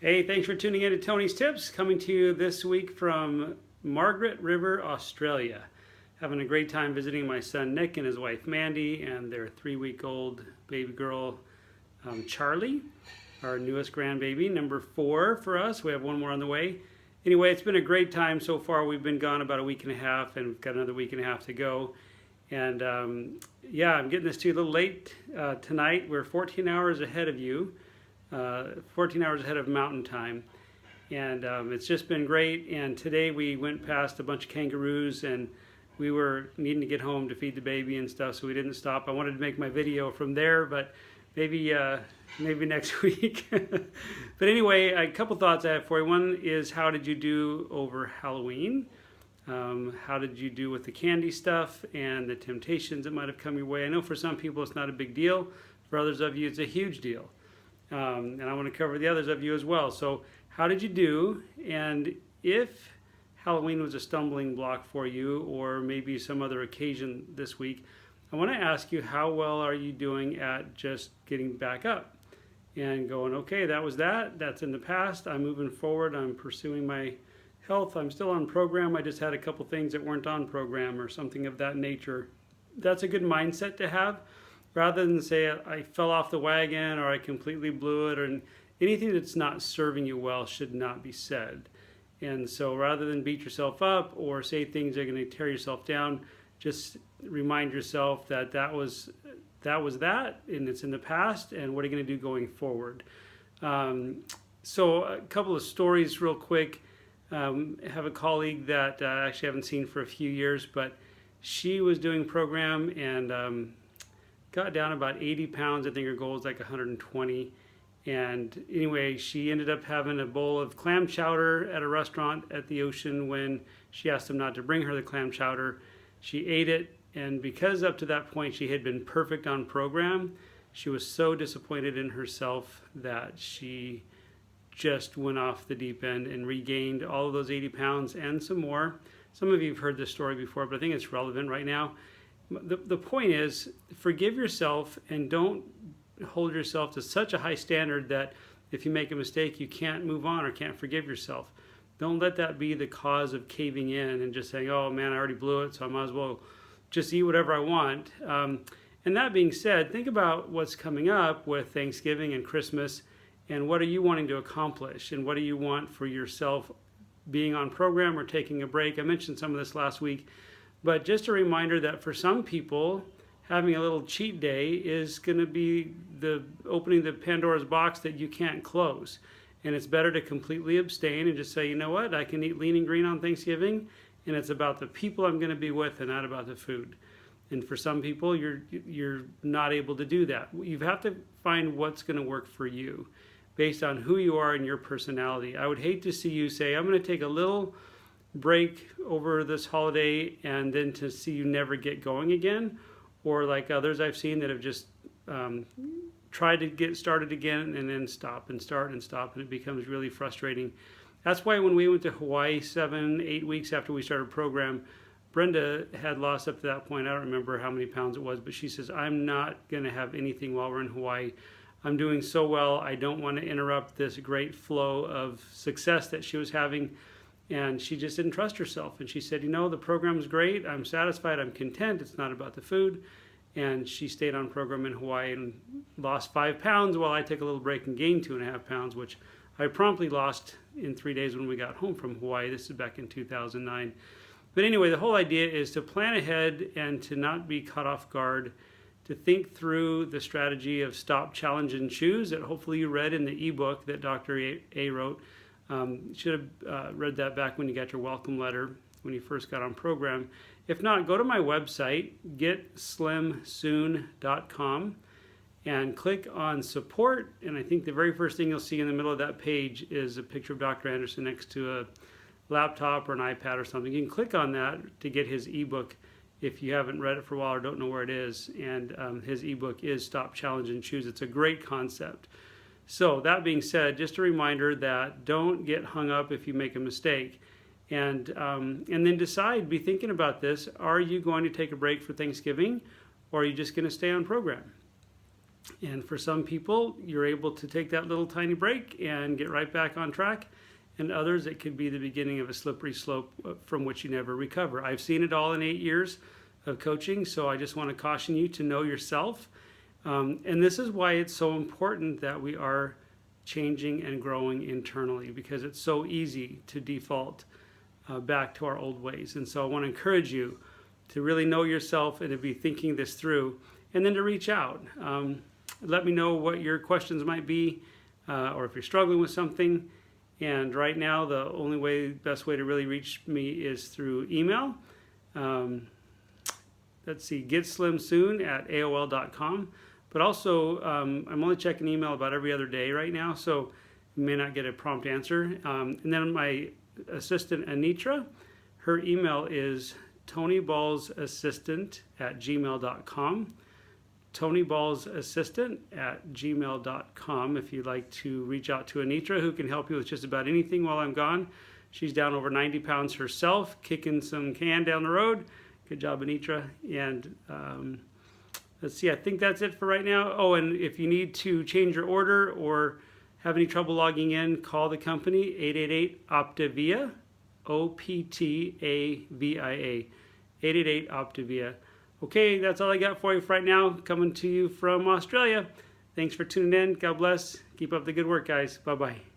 Hey, thanks for tuning in to Tony's Tips, coming to you this week from Margaret River, Australia. Having a great time visiting my son Nick and his wife Mandy and their 3-week-old baby girl Charlie, our newest grandbaby, number 4 for us. We have one more on the way. Anyway, it's been a great time so far. We've been gone about a week and a half, and we've got another week and a half to go. And yeah, I'm getting this to you a little late tonight. We're 14 hours ahead of you. 14 hours ahead of mountain time, and it's just been great. And today we went past a bunch of kangaroos, and we were needing to get home to feed the baby and stuff, so we didn't stop. I wanted to make my video from there, but maybe next week. But anyway, a couple thoughts I have for you. One is, how did you do over Halloween? How did you do with the candy stuff and the temptations that might have come your way? I know for some people it's not a big deal. For others of you, it's a huge deal. And I want to cover the others of you as well. So how did you do? And if Halloween was a stumbling block for you, or maybe some other occasion this week, I want to ask you, how well are you doing at just getting back up and going, okay, that's in the past, I'm moving forward, I'm pursuing my health, I'm still on program, I just had a couple things that weren't on program or something of that nature. That's a good mindset to have, rather than say I fell off the wagon or I completely blew it, or anything that's not serving you well should not be said. And so rather than beat yourself up or say things that are going to tear yourself down, just remind yourself that that was that, and it's in the past, and what are you going to do going forward? So a couple of stories real quick. I have a colleague that I actually haven't seen for a few years, but she was doing program and got down about 80 pounds. I think her goal is like 120. And anyway, she ended up having a bowl of clam chowder at a restaurant at the ocean when she asked them not to bring her the clam chowder. She ate it, and because up to that point she had been perfect on program, she was so disappointed in herself that she just went off the deep end and regained all of those 80 pounds and some more. Some of you have heard this story before, but I think it's relevant right now. The point is, forgive yourself and don't hold yourself to such a high standard that if you make a mistake you can't move on or can't forgive yourself. Don't let that be the cause of caving in and just saying, oh man, I already blew it, so I might as well just eat whatever I want. And that being said, think about what's coming up with Thanksgiving and Christmas, and what are you wanting to accomplish, and what do you want for yourself being on program or taking a break. I mentioned some of this last week, but just a reminder that for some people, having a little cheat day is going to be the opening the Pandora's box that you can't close. And it's better to completely abstain and just say, you know what, I can eat lean and green on Thanksgiving, and it's about the people I'm going to be with and not about the food. And for some people, you're not able to do that. You have to find what's going to work for you based on who you are and your personality. I would hate to see you say, I'm going to take a little break over this holiday and then to see you never get going again, or like others I've seen that have just tried to get started again and then stop and start and stop, and it becomes really frustrating. That's why when we went to Hawaii 7-8 weeks after we started program, Brenda had lost up to that point, I don't remember how many pounds it was, but she says, I'm not going to have anything while we're in Hawaii. I'm doing so well, I don't want to interrupt this great flow of success that she was having. And she just didn't trust herself. And she said, you know, the program's great. I'm satisfied. I'm content. It's not about the food. And she stayed on program in Hawaii and lost 5 pounds while I took a little break and gained 2.5 pounds, which I promptly lost in 3 days when we got home from Hawaii. This is back in 2009. But anyway, the whole idea is to plan ahead and to not be caught off guard, to think through the strategy of stop, challenge, and choose that hopefully you read in the ebook that Dr. A wrote. You should have read that back when you got your welcome letter when you first got on program. If not, go to my website, getslimsoon.com, and click on support. And I think the very first thing you'll see in the middle of that page is a picture of Dr. Anderson next to a laptop or an iPad or something. You can click on that to get his ebook if you haven't read it for a while or don't know where it is. And his ebook is Stop, Challenge, and Choose. It's a great concept. So that being said, just a reminder that don't get hung up if you make a mistake, and then decide, be thinking about this. Are you going to take a break for Thanksgiving, or are you just going to stay on program? And for some people, you're able to take that little tiny break and get right back on track. And others, it could be the beginning of a slippery slope from which you never recover. I've seen it all in 8 years of coaching, so I just want to caution you to know yourself. And this is why it's so important that we are changing and growing internally, because it's so easy to default back to our old ways. And so I want to encourage you to really know yourself and to be thinking this through, and then to reach out. Let me know what your questions might be, or if you're struggling with something. And right now, the only best way to really reach me is through email. Let's see, getslimsoon@aol.com. But also, I'm only checking email about every other day right now, so you may not get a prompt answer. And then my assistant, Anitra, her email is tonyballsassistant@gmail.com. tonyballsassistant@gmail.com if you'd like to reach out to Anitra, who can help you with just about anything while I'm gone. She's down over 90 pounds herself, kicking some can down the road. Good job, Anitra. And let's see, I think that's it for right now. Oh, and if you need to change your order or have any trouble logging in, call the company, 888-OPTAVIA, OPTAVIA, 888-OPTAVIA. Okay, that's all I got for you for right now, coming to you from Australia. Thanks for tuning in. God bless. Keep up the good work, guys. Bye-bye.